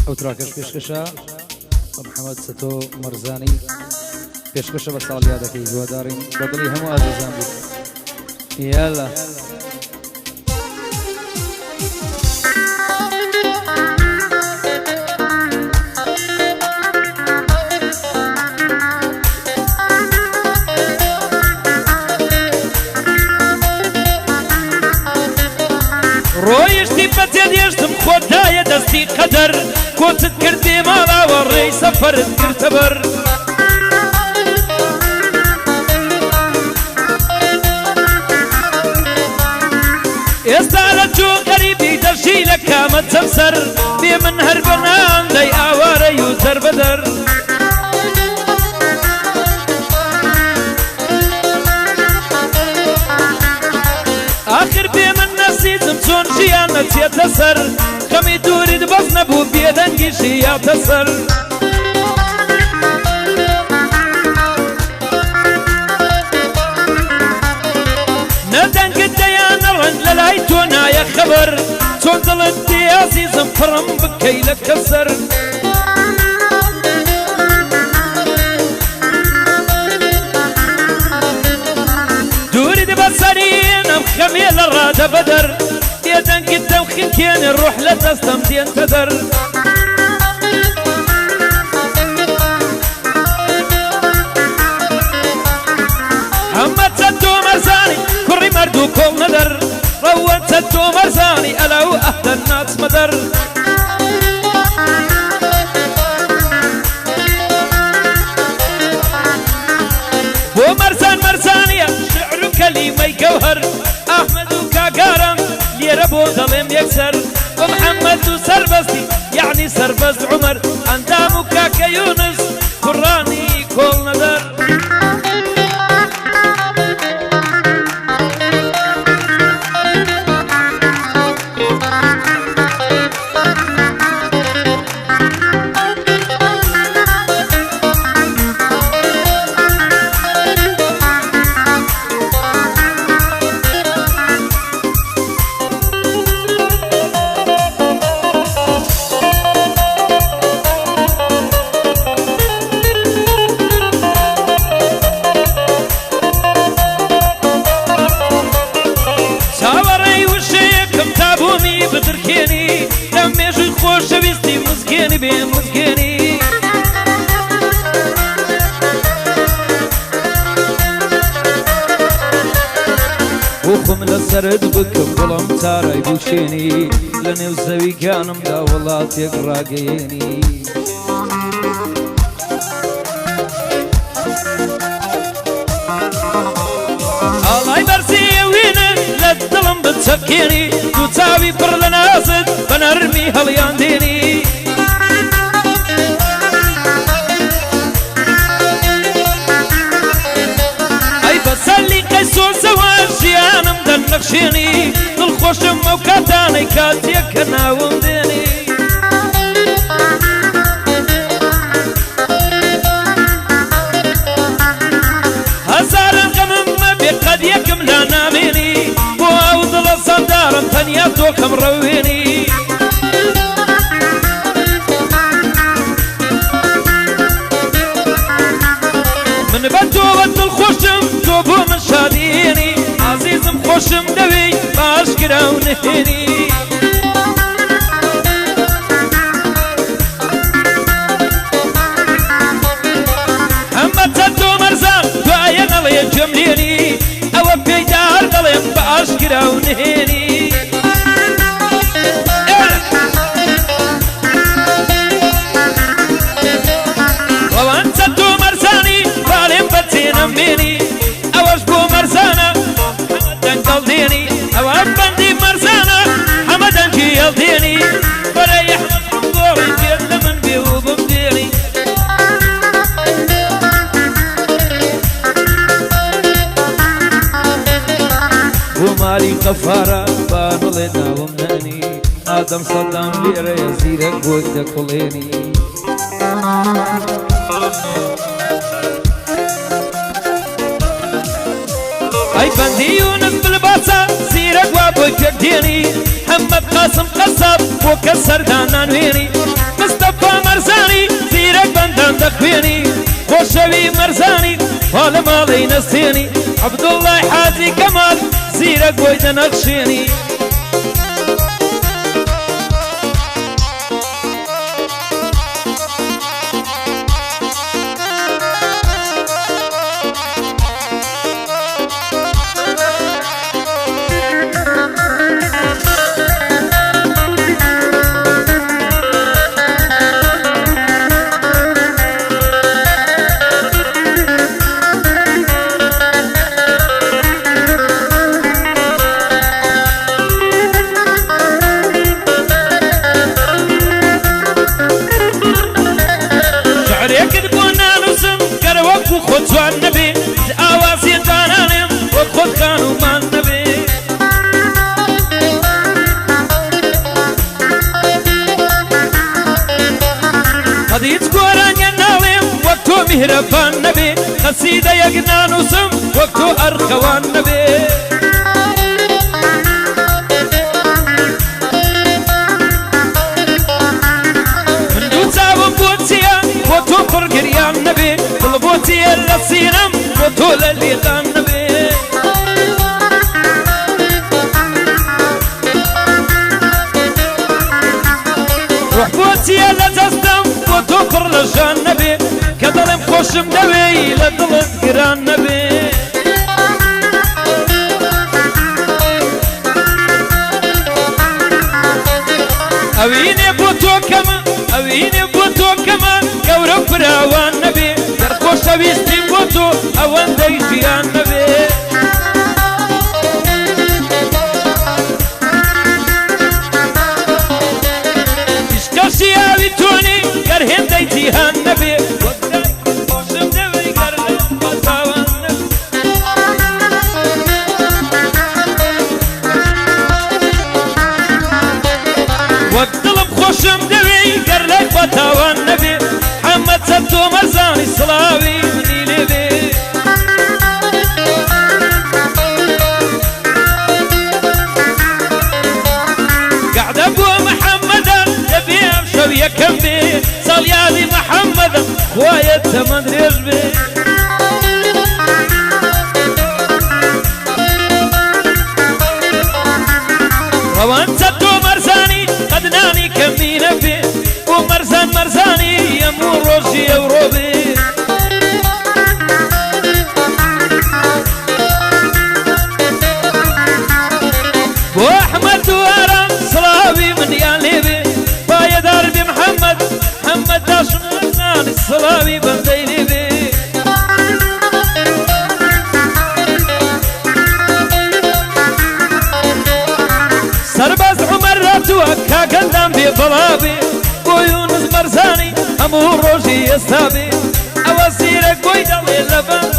ئەو تراکەش پێشکەشە محەممەد سەتۆ مەرزانی پێشکەشە بە ساڵیادەکەی هیوادارین بە دڵی هەموو ئازیزان بێت. یالا ڕۆیشتی بەجێ هێشتم خۆتایە دەستی قەدەر کۆچت کردی ماڵاوە ڕێی سەفەرت کردە بەر ئێستا لە جۆ غەریبی دەژی لە کامە چەمسەر بێ من هەر بەنام دەی ئاوارەی و دەربەدەر آخر بێ من نەسیجم چۆن ژیان نەچێتە سەر خەمی دووریت بەس نەبوو بێدەنگیشی یاتە سەر نەدەنگت دەیانە ڕەنگ لە لای تۆ نایە خەبەر چۆن دڵت دێ ئازیزم پڕم بکەی لە کەسەر دووریت بەسەرینم خەمێ لە ڕادە بەدەر بێدەنگت دەم خینکێنێ ڕۆح لە دەستەم دێنتە دەر ئەمە چەتۆ مەرزانی کوڕی مەرد و کۆڵ نەدەر ڕەوە چەتۆ مەرزانی ئەلاو ئەهدەن ناچمە دەر بۆ مەرزان مەرزانیە شعر و کەلیمەی گەوهەر ئەحمەد و کاگارم لێرە بۆ دەڵێم یەکسەر بۆ محەممەد و سەربەستی یعنی سەربەست عومەر ئەندام و کاکە یونس کوڕانی کۆڵ نەدەر خۆشەویستی مزگێنی بێ مزگێنی بۆخم لەسەرت بکەم بەڵام چارای بوشێنی لە نێو زەویگانمدا وڵاتێک ڕاگەیێنی ئاڵای بەرزیێوینە لە دڵم بچەپکێنی دوو چاوی پڕ لە نازت بە نەرمی هەڵیان دێنی ئەی بەسەلی قەیسۆزەوە ژیانم دەرنەخشێنی دڵخۆشم ئەو کاتانەی کاتێک کە ناوم دێنی هەزاران غەمم مەبێ قەد یەکم لا نامێنی بۆ ئەو دڵە سەندارم تەنیا تۆکەم ڕەوێنی من بە تۆ بە دڵخۆشم تۆ بۆ من شادێنی عەزیزم خۆشم دەوێی باشکرا و نهێنی ئەمە چەتۆ مەرزان دوایە نەڵێ جەملێنی ئەوە پێیدار دەڵێم بە ئاشکرا و نهێنی ڕەوان چەتۆ مەرزانی باڵێم بەچێنەم بێنی ئەوەش بۆ مەرزانە هەمە دەنگ دەڵدێنی ئەوەش بەندی مەرزانە هەمە دەنگی هەڵدێنی بەرەی ئەحمەد ڕۆڵی پێت لە من بێ و بمدێنی بۆ مالی قەفارە با بڵێ ناوم نەنی ئادەم سەدام لێرەیە زیرەک بۆت دەکوڵێنی ئەی بەندی یونس بلباسە زیرەک وا بۆی پێک دێنی محەممەد قاسم قەسەب بۆ کە سەردان نانوێنی مصطفى مرزاني زيرك بندان دخويني خوشوي مرزاني حال مالي نسيني عبد الله حاجي كمال زيرك بويد نقشيني خود جوان نبی آوازی دانانم و خود خانومان نبی حدیث قرآن نالم وقت تو مهربان نبی قصیده یک نانوسم وقت تو ارخوان نبی من دو تاوم بوتیا و تو پرگریان نبی طلبوتي اللصينم وطول اللي غنبي روح بوتي اللي تستم وتوفر للجنبي كظلم خوش مدوي لظلت قران نبي اويني بوتو كما اويني بوتو كما كورو فراوان نبي درخوش اويستي بوتو اوان ديجيان نبي اشكاشي اوي توني كرهن ديجيان نبي خوشم دوي كرهن بطاوان نبي وقتلب خوشم دوي كرهن بطاوان نبي محمد ستو مرزاني صلاوي مني لبي قاعد ابو محمدا يبي امشي ويكمبي صليالي محمدا خوايا تمدري رجبي روان ستو مرزاني قدناني كمي نبي ومرزان مرزاني يمور روشي وروبي واحمد دوارا صلاوي من ياليبي بايا داربي محمد محمد داشن النان الصلاوي بنديليبي سرباز عمر راتوك كاقدام بطلابي ويونس مرزاني امور روشي يستابي اواسيرك ويدالي اللبن